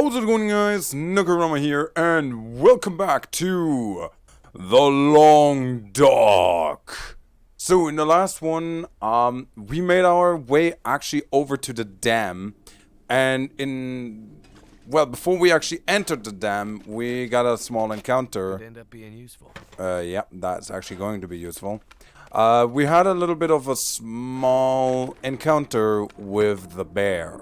How's it going, guys? Nakarama here, and welcome back to The Long Dock. So in the last one, we made our way actually over to the dam, and before we actually entered the dam, we got a small encounter. Could end up being useful. Yeah, that's actually going to be useful. We had a little bit of a small encounter with the bear.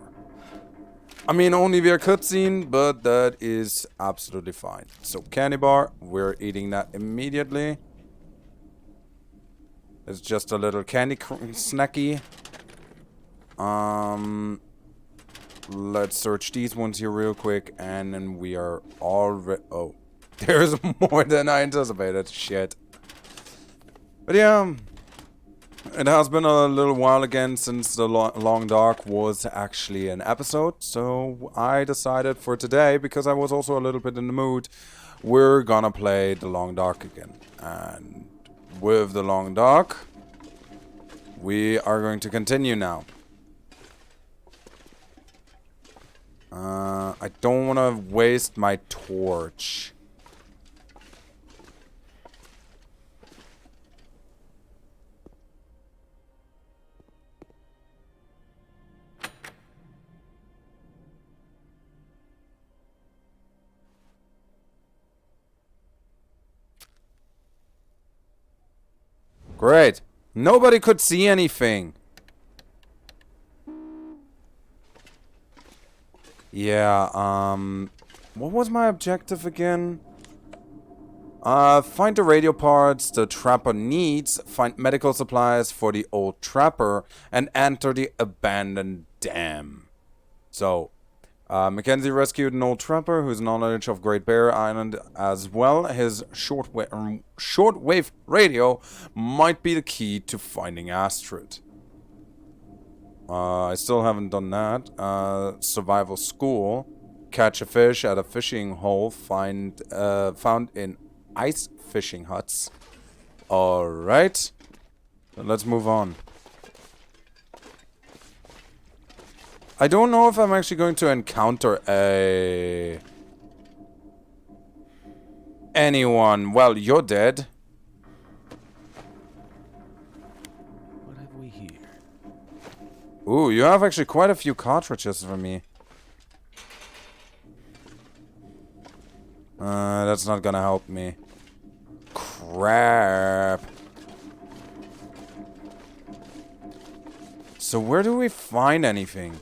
I mean, only via cutscene, but that is absolutely fine. So, candy bar, we're eating that immediately. It's just a little candy snacky. Let's search these ones here real quick, and then we are already... Oh, there's more than I anticipated. Shit. But yeah... It has been a little while again since the Long Dock was actually an episode, so I decided for today, because I was also a little bit in the mood, we're gonna play the Long Dock again. And with the Long Dock, we are going to continue now. I don't want to waste my torch. Great. Nobody could see anything. Yeah, what was my objective again? Find the radio parts the trapper needs, find medical supplies for the old trapper, and enter the abandoned dam. So, Mackenzie rescued an old trapper whose knowledge of Great Bear Island as well his shortwave radio might be the key to finding Astrid. I still haven't done that. Survival school. Catch a fish at a fishing hole found in ice fishing huts. Alright. Let's move on. I don't know if I'm actually going to encounter anyone. Well, you're dead. What have we here? Ooh, you have actually quite a few cartridges for me. That's not gonna help me. Crap. So where do we find anything?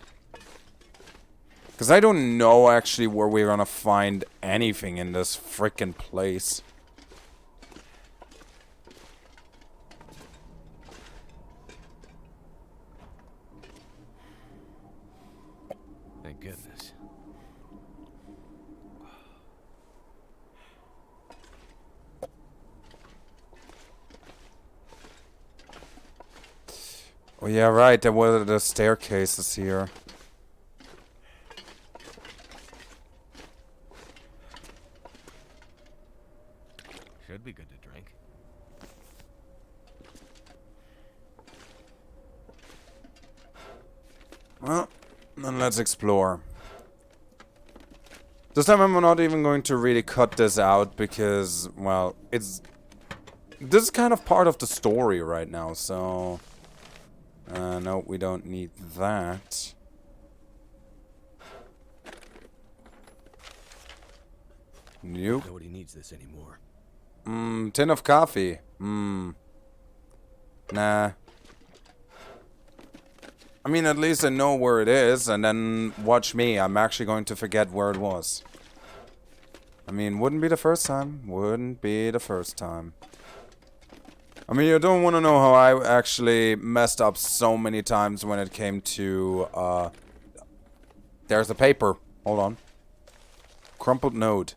Because I don't know actually where we're gonna find anything in this frickin' place. Thank goodness. Oh yeah, right, there were the staircases here. Should be good to drink. Well, then let's explore. This time I'm not even going to really cut this out because, well, this is kind of part of the story right now, so... no, we don't need that. Nope. Nobody needs this anymore. Tin of coffee. Nah. I mean, at least I know where it is, and then watch me. I'm actually going to forget where it was. I mean, wouldn't be the first time. Wouldn't be the first time. I mean, you don't want to know how I actually messed up so many times when it came to, there's the paper. Hold on. Crumpled note.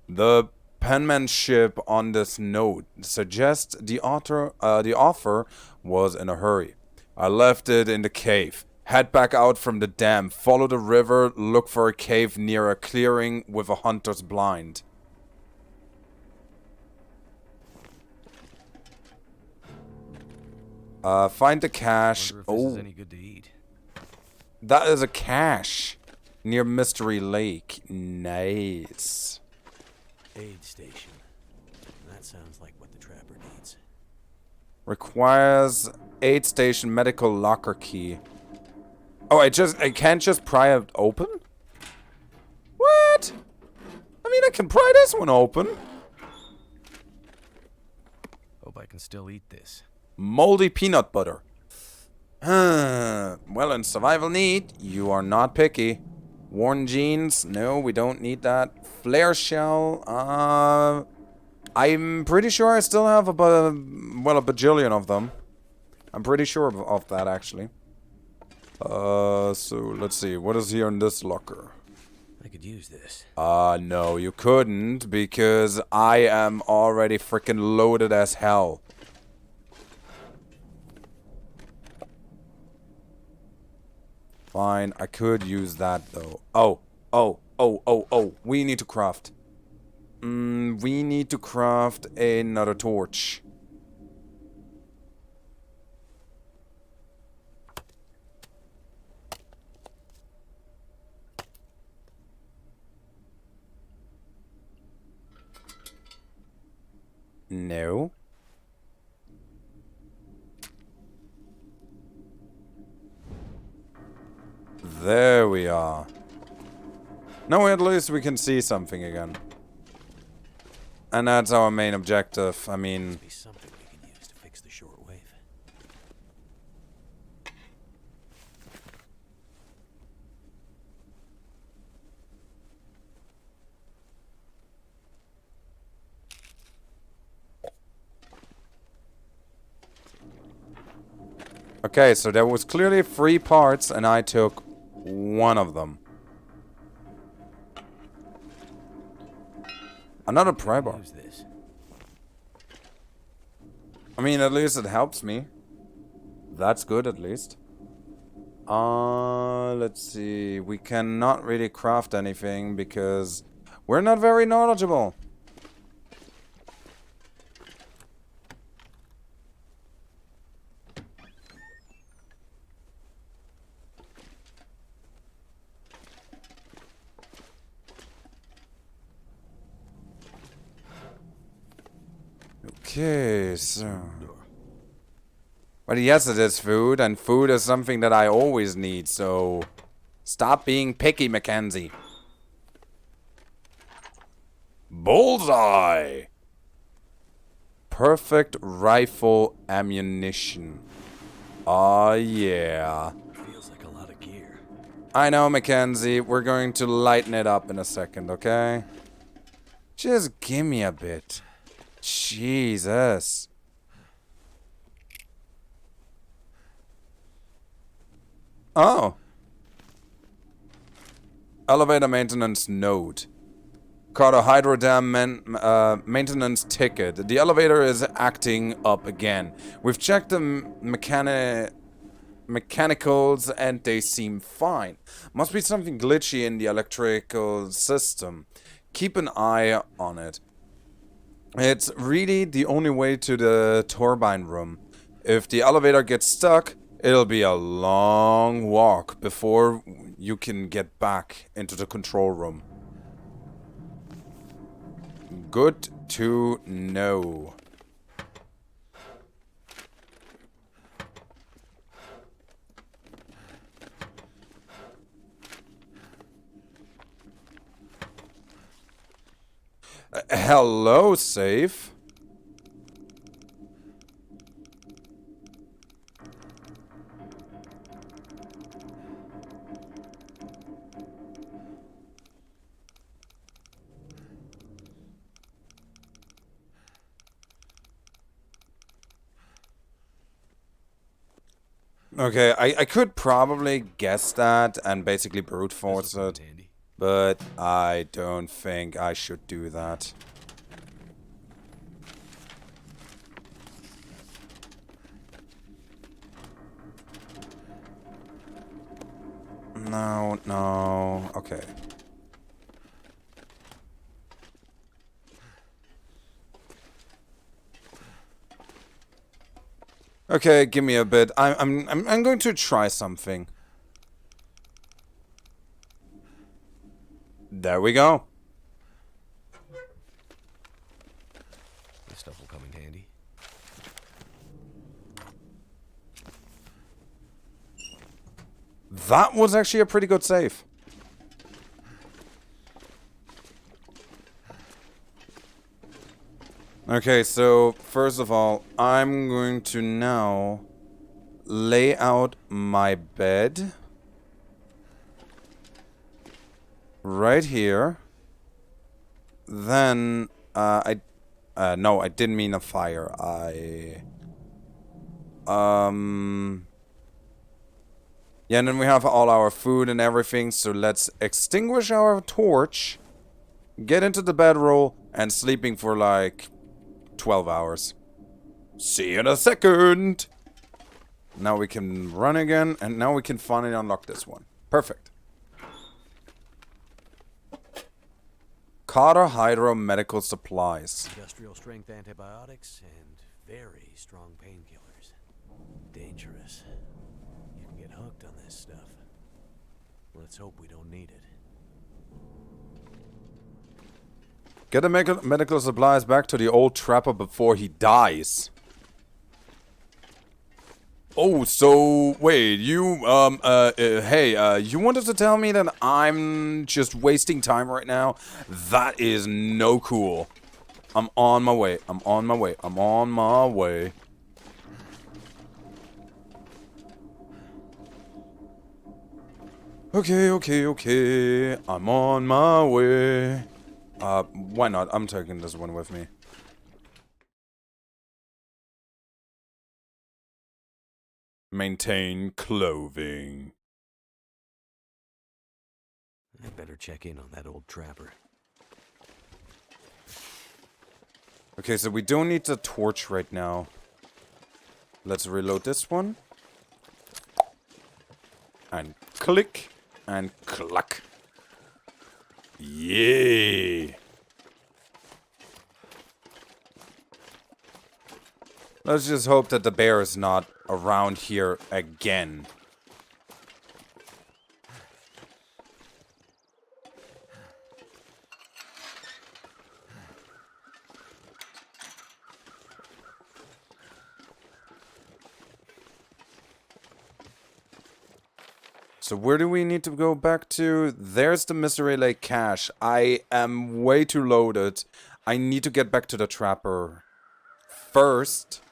The penmanship on this note suggests the author was in a hurry. I left it in the cave. Head back out from the dam. Follow the river. Look for a cave near a clearing with a hunter's blind. Find the cache. Wonder if this is any good to eat. That is a cache. Near Mystery Lake. Nice. Aid station. That sounds like what the trapper needs. Requires aid station medical locker key. Oh, I can't just pry it open? What? I mean, I can pry this one open. Hope I can still eat this. Moldy peanut butter. Well, in survival need, you are not picky. Worn jeans. No, we don't need that. Flare shell. I'm pretty sure I still have a bajillion of them. I'm pretty sure of that, actually. So let's see. What is here in this locker? I could use this. No, you couldn't, because I am already freaking loaded as hell. Fine, I could use that, though. Oh. We need to craft. We need to craft another torch. No. There we are. Now at least we can see something again. And that's our main objective. I mean... Must be something we can use to fix the shortwave. Okay, so there was clearly 3 parts, and I took one of them. Another pry bar. Use this. I mean, at least it helps me. That's good, at least. Let's see. We cannot really craft anything because we're not very knowledgeable. Okay, so... But yes, it is food, and food is something that I always need, so... Stop being picky, Mackenzie. Bullseye! Perfect rifle ammunition. Oh, yeah. Feels like a lot of gear. I know, Mackenzie. We're going to lighten it up in a second, okay? Just give me a bit. Jesus. Oh. Elevator maintenance node. Carbohydrodam maintenance ticket. The elevator is acting up again. We've checked the mechanicals and they seem fine. Must be something glitchy in the electrical system. Keep an eye on it. It's really the only way to the turbine room. If the elevator gets stuck, it'll be a long walk before you can get back into the control room. Good to know. Hello, safe. Okay, I could probably guess that and basically brute force it, Handy. but I don't think I should do that. No, okay. Okay, give me a bit. I'm going to try something. There we go. This stuff will come in handy. That was actually a pretty good save. Okay, so first of all, I'm going to now lay out my bed right here. Then, no, I didn't mean a fire. Yeah, and then we have all our food and everything, so let's extinguish our torch, get into the bedroll, and sleeping for like 12 hours. See you in a second! Now we can run again, and now we can finally unlock this one. Perfect. Carter Hydro Medical Supplies. Industrial strength antibiotics and very strong painkillers. Dangerous. You can get hooked on this stuff. Let's hope we don't need it. Get the medical supplies back to the old trapper before he dies. Oh, so, wait, you, hey, you wanted to tell me that I'm just wasting time right now? That is no cool. I'm on my way. I'm on my way. I'm on my way. Okay. I'm on my way. Why not? I'm taking this one with me. Maintain clothing. I better check in on that old trapper. Okay, so we don't need the torch right now. Let's reload this one. And click. And cluck. Yay! Let's just hope that the bear is not around here again. So where do we need to go back to? There's the Mystery Lake cache. I am way too loaded. I need to get back to the trapper first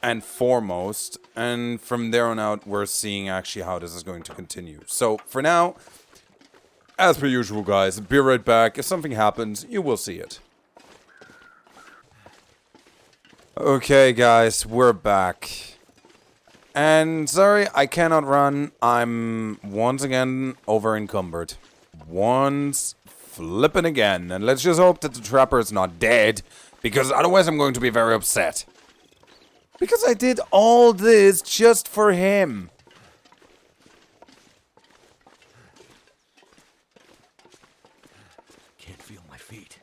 and foremost. And from there on out, we're seeing actually how this is going to continue. So for now, as per usual, guys, be right back. If something happens, you will see it. Okay, guys, we're back. And sorry, I cannot run. I'm once again over encumbered. Once flipping again. And let's just hope that the trapper is not dead, because otherwise I'm going to be very upset. Because I did all this just for him. Can't feel my feet.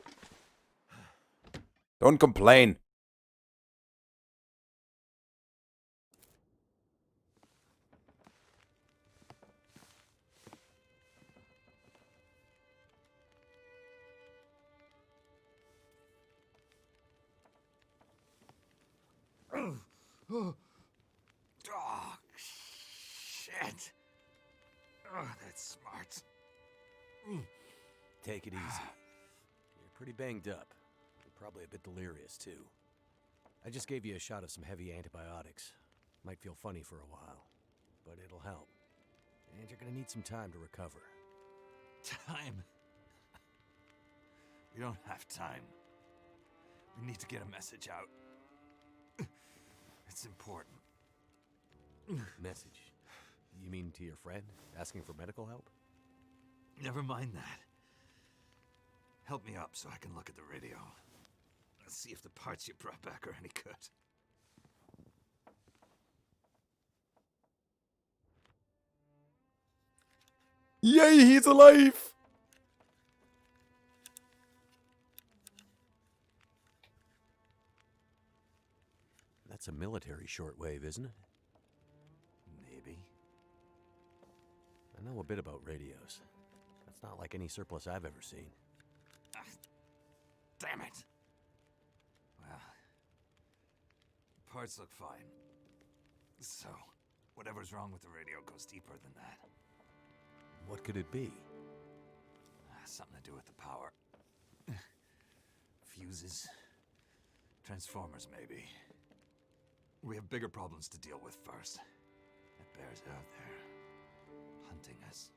Don't complain. Oh, shit. Oh, that's smart. Take it easy. You're pretty banged up. You're probably a bit delirious, too. I just gave you a shot of some heavy antibiotics. Might feel funny for a while, but it'll help. And you're gonna need some time to recover. Time? We don't have time. We need to get a message out. It's important. Message? You mean to your friend, asking for medical help? Never mind that. Help me up so I can look at the radio. Let's see if the parts you brought back are any good. Yay, he's alive! That's a military shortwave, isn't it? Maybe. I know a bit about radios. I It's not like any surplus I've ever seen. Ah, damn it! Well, parts look fine. So, whatever's wrong with the radio goes deeper than that. What could it be? Something to do with the power. Fuses. Transformers, maybe. We have bigger problems to deal with first. That bear's out there, hunting us.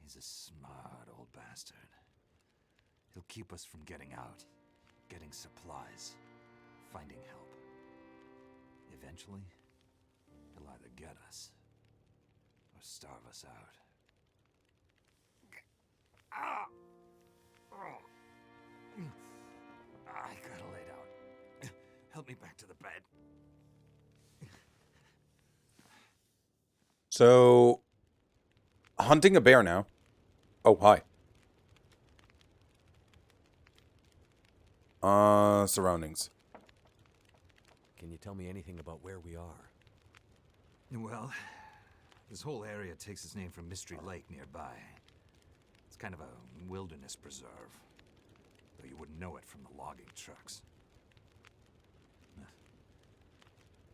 He's a smart old bastard. He'll keep us from getting out, getting supplies, finding help. Eventually, he'll either get us, or starve us out. Ah! Oh. I gotta lay down. Help me back to the bed. So, hunting a bear now. Oh, hi. Surroundings. Can you tell me anything about where we are? Well, this whole area takes its name from Mystery Lake nearby. It's kind of a wilderness preserve, though you wouldn't know it from the logging trucks.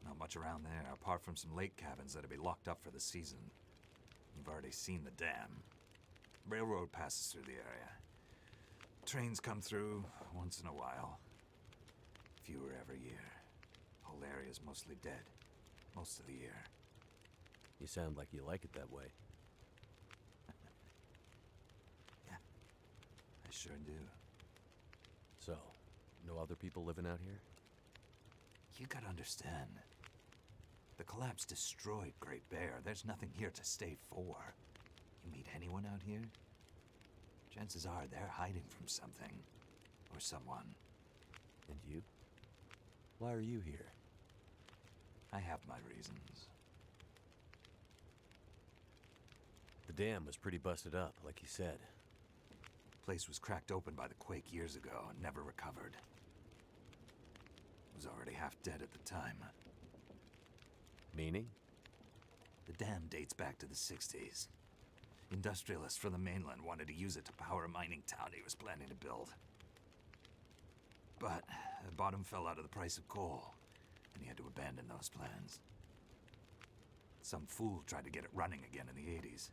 Not much around there, apart from some lake cabins that'll be locked up for the season. You've already seen the dam. Railroad passes through the area. Trains come through once in a while. Fewer every year. Whole area's mostly dead. Most of the year. You sound like you like it that way. Yeah, I sure do. So, no other people living out here? You gotta understand. The collapse destroyed Great Bear. There's nothing here to stay for. You meet anyone out here? Chances are they're hiding from something. Or someone. And you? Why are you here? I have my reasons. The dam was pretty busted up, like you said. Place was cracked open by the quake years ago and never recovered. Was already half dead at the time. Meaning? The dam dates back to the 60s. Industrialists from the mainland wanted to use it to power a mining town he was planning to build. But the bottom fell out of the price of coal, and he had to abandon those plans. Some fool tried to get it running again in the 80s,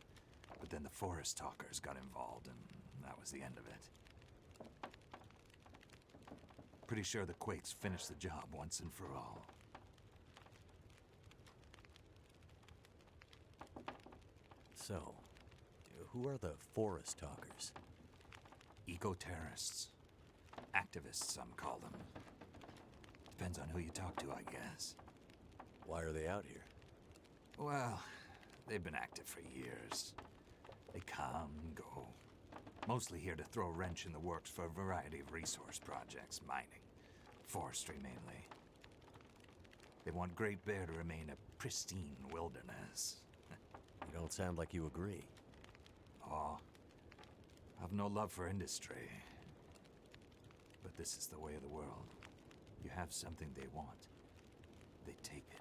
but then the forest talkers got involved, and that was the end of it. Pretty sure the quakes finished the job once and for all. So, who are the forest talkers? Eco-terrorists. Activists, some call them. Depends on who you talk to, I guess. Why are they out here? Well, they've been active for years. They come and go. Mostly here to throw a wrench in the works for a variety of resource projects, mining, forestry mainly. They want Great Bear to remain a pristine wilderness. You don't sound like you agree. Oh, I've no love for industry. But this is the way of the world. You have something they want. They take it.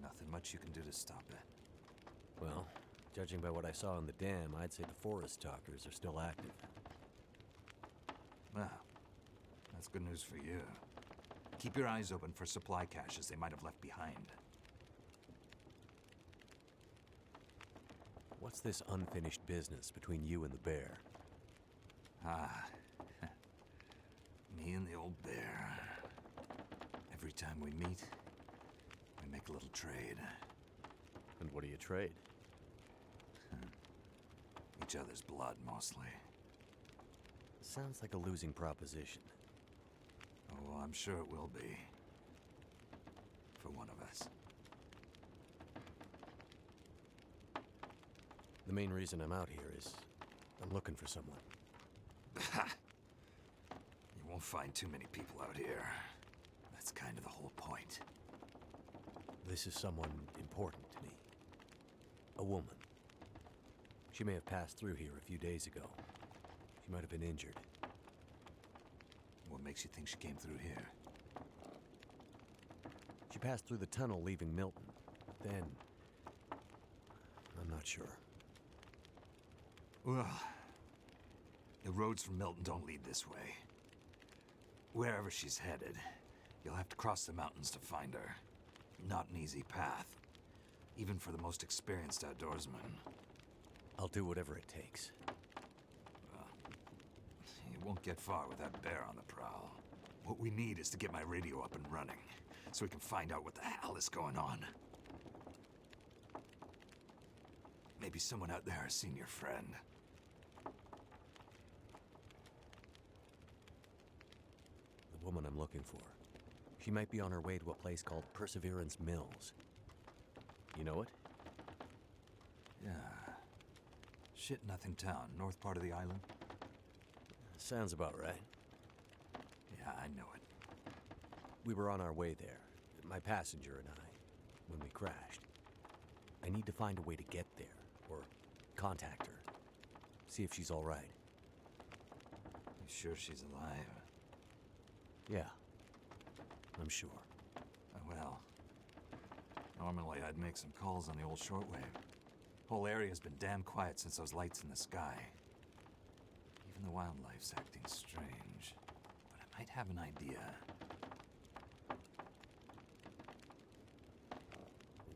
Nothing much you can do to stop it. Well, judging by what I saw in the dam, I'd say the forest talkers are still active. Well, that's good news for you. Keep your eyes open for supply caches they might have left behind. What's this unfinished business between you and the bear? Ah, me and the old bear. Every time we meet, we make a little trade. And what do you trade? Each other's blood, mostly. Sounds like a losing proposition. Oh, I'm sure it will be. For one of us. The main reason I'm out here is I'm looking for someone. You won't find too many people out here. That's kind of the whole point. This is someone important to me. A woman. She may have passed through here a few days ago. She might have been injured. What makes you think she came through here? She passed through the tunnel leaving Milton. Then... I'm not sure. Well, the roads from Milton don't lead this way. Wherever she's headed, you'll have to cross the mountains to find her. Not an easy path, even for the most experienced outdoorsman. I'll do whatever it takes. You won't get far with that bear on the prowl. What we need is to get my radio up and running, so we can find out what the hell is going on. Maybe someone out there has seen your friend. The woman I'm looking for. She might be on her way to a place called Perseverance Mills. You know it? Yeah. Shit-nothing town, north part of the island. Sounds about right. Yeah, I know it. We were on our way there, my passenger and I, when we crashed. I need to find a way to get there, or contact her. See if she's all right. You sure she's alive? Yeah, I'm sure. Well, normally I'd make some calls on the old shortwave. Whole area's been damn quiet since those lights in the sky. Even the wildlife's acting strange. But I might have an idea.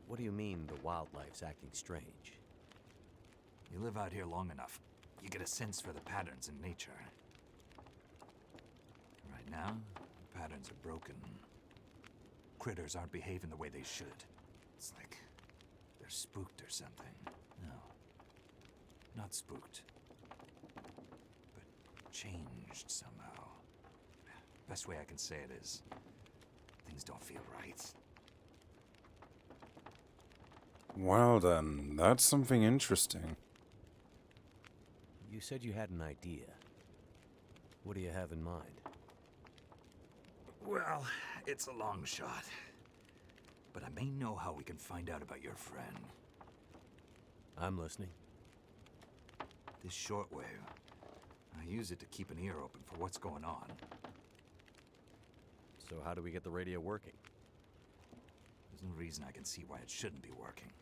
What do you mean the wildlife's acting strange? You live out here long enough, you get a sense for the patterns in nature. Right now, the patterns are broken. Critters aren't behaving the way they should. It's like they're spooked or something. No, not spooked, but changed somehow. Best way I can say it is, things don't feel right. Well then, that's something interesting. You said you had an idea. What do you have in mind? Well, it's a long shot. But I may know how we can find out about your friend. I'm listening. This shortwave, I use it to keep an ear open for what's going on. So how do we get the radio working? There's no reason I can see why it shouldn't be working.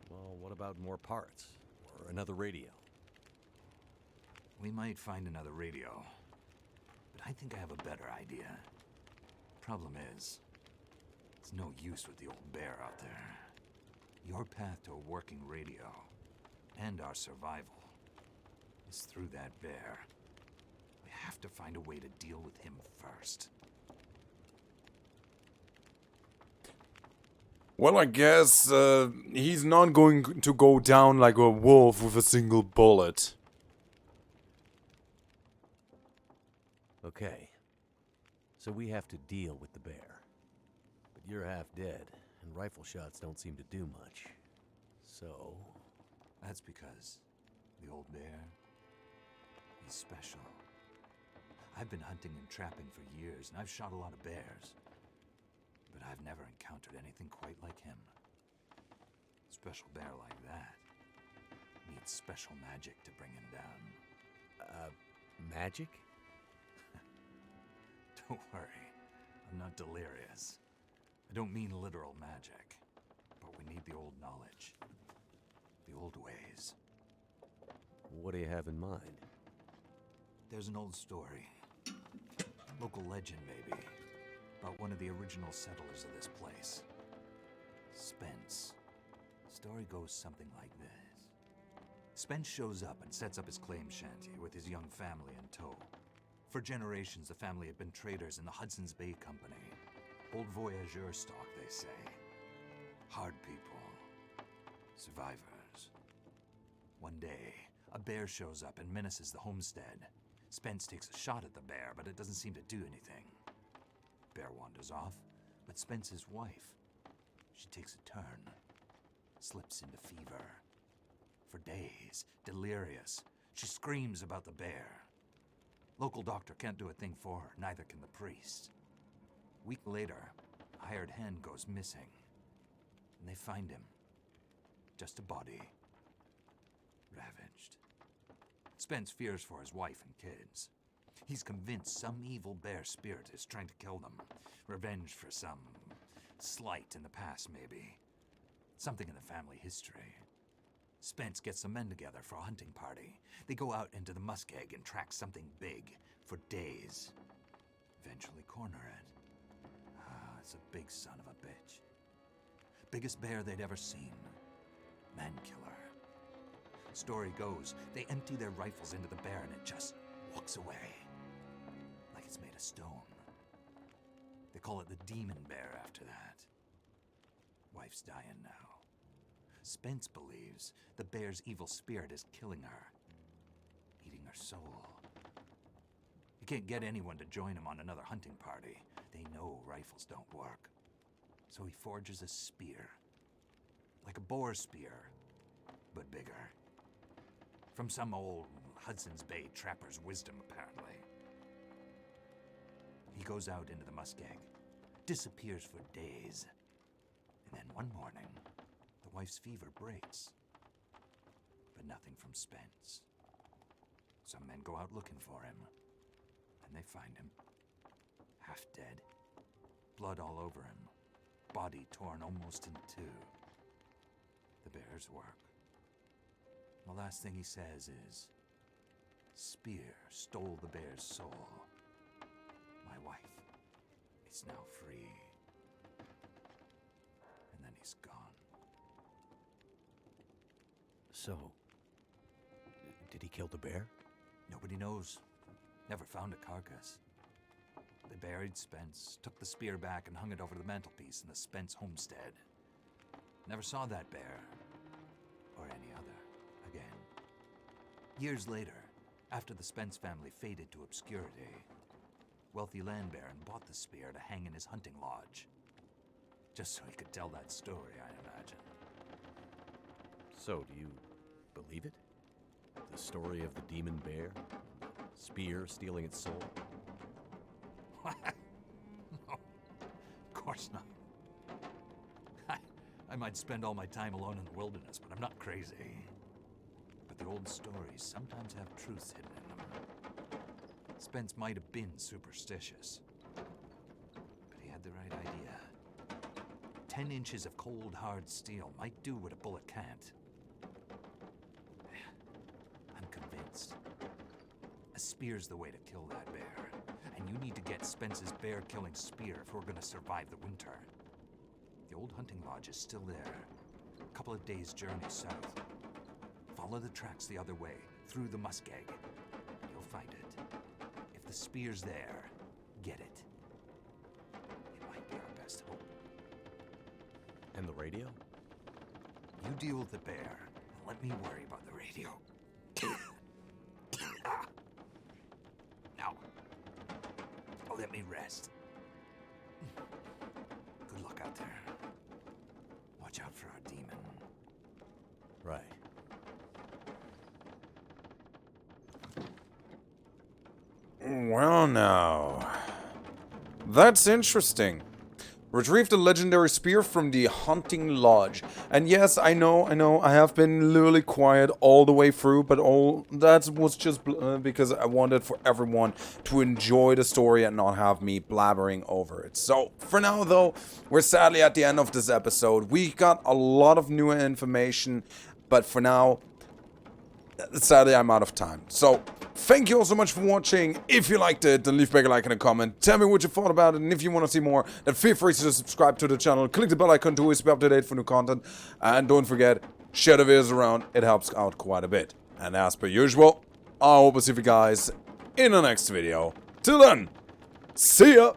Well, what about more parts? Or another radio? We might find another radio. But I think I have a better idea. Problem is, it's no use with the old bear out there. Your path to a working radio, and our survival, is through that bear. We have to find a way to deal with him first. Well, I guess he's not going to go down like a wolf with a single bullet. Okay. So we have to deal with the bear. But you're half dead, and rifle shots don't seem to do much. So... That's because the old bear, he's special. I've been hunting and trapping for years, and I've shot a lot of bears. But I've never encountered anything quite like him. A special bear like that needs special magic to bring him down. Magic? Don't worry, I'm not delirious. I don't mean literal magic, but we need the old knowledge. The old ways. What do you have in mind? There's an old story. Local legend, maybe. About one of the original settlers of this place. Spence. Story goes something like this. Spence shows up and sets up his claim shanty with his young family in tow. For generations, the family had been traders in the Hudson's Bay Company. Old voyageur stock, they say. Hard people. Survivors. One day, a bear shows up and menaces the homestead. Spence takes a shot at the bear, but it doesn't seem to do anything. Bear wanders off, but Spence's wife, she takes a turn. Slips into fever. For days, delirious, she screams about the bear. Local doctor can't do a thing for her, neither can the priest. A week later, a hired hand goes missing. And they find him. Just a body. Ravaged. Spence fears for his wife and kids. He's convinced some evil bear spirit is trying to kill them. Revenge for some slight in the past, maybe. Something in the family history. Spence gets some men together for a hunting party. They go out into the muskeg and track something big for days. Eventually corner it. It's a big son of a bitch. Biggest bear they'd ever seen. Man killer. Story goes, they empty their rifles into the bear and it just walks away. Like it's made of stone. They call it the demon bear after that. Wife's dying now. Spence believes the bear's evil spirit is killing her, eating her soul. He can't get anyone to join him on another hunting party. They know rifles don't work. So he forges a spear. Like a boar spear, but bigger. From some old Hudson's Bay trapper's wisdom, apparently. He goes out into the muskeg, disappears for days, and then one morning, the wife's fever breaks. But nothing from Spence. Some men go out looking for him, and they find him. Half dead, blood all over him, body torn almost in two. The bear's work. The last thing he says is, "Spear stole the bear's soul. My wife is now free." And then he's gone. So, did he kill the bear? Nobody knows. Never found a carcass. They buried Spence, took the spear back and hung it over the mantelpiece in the Spence homestead. Never saw that bear, or any other, again. Years later, after the Spence family faded to obscurity, wealthy land baron bought the spear to hang in his hunting lodge. Just so he could tell that story, I imagine. So, do you believe it? The story of the demon bear? Spear stealing its soul? No, of course not. I might spend all my time alone in the wilderness, but I'm not crazy. But the old stories sometimes have truths hidden in them. Spence might have been superstitious, but he had the right idea. 10 inches of cold, hard steel might do what a bullet can't. I'm convinced. A spear's the way to kill that bear. And you need to get Spence's bear-killing spear if we're gonna survive the winter. The old hunting lodge is still there. A couple of days' journey south. Follow the tracks the other way, through the muskeg. You'll find it. If the spear's there, get it. It might be our best hope. And the radio? You deal with the bear, and let me worry about the radio. Now, let me rest. Good luck out there. Watch out for our demon. Right. Well, now. That's interesting. Retrieve the legendary spear from the hunting lodge. And yes, I know, I have been literally quiet all the way through, but all that was just because I wanted for everyone to enjoy the story and not have me blabbering over it. So, for now though, we're sadly at the end of this episode. We got a lot of new information, but for now, sadly, I'm out of time. So, thank you all so much for watching. If you liked it, then leave back a like and a comment. Tell me what you thought about it. And if you want to see more, then feel free to subscribe to the channel. Click the bell icon to always be up to date for new content. And don't forget, share the videos around. It helps out quite a bit. And as per usual, I hope to see you guys in the next video. Till then, see ya!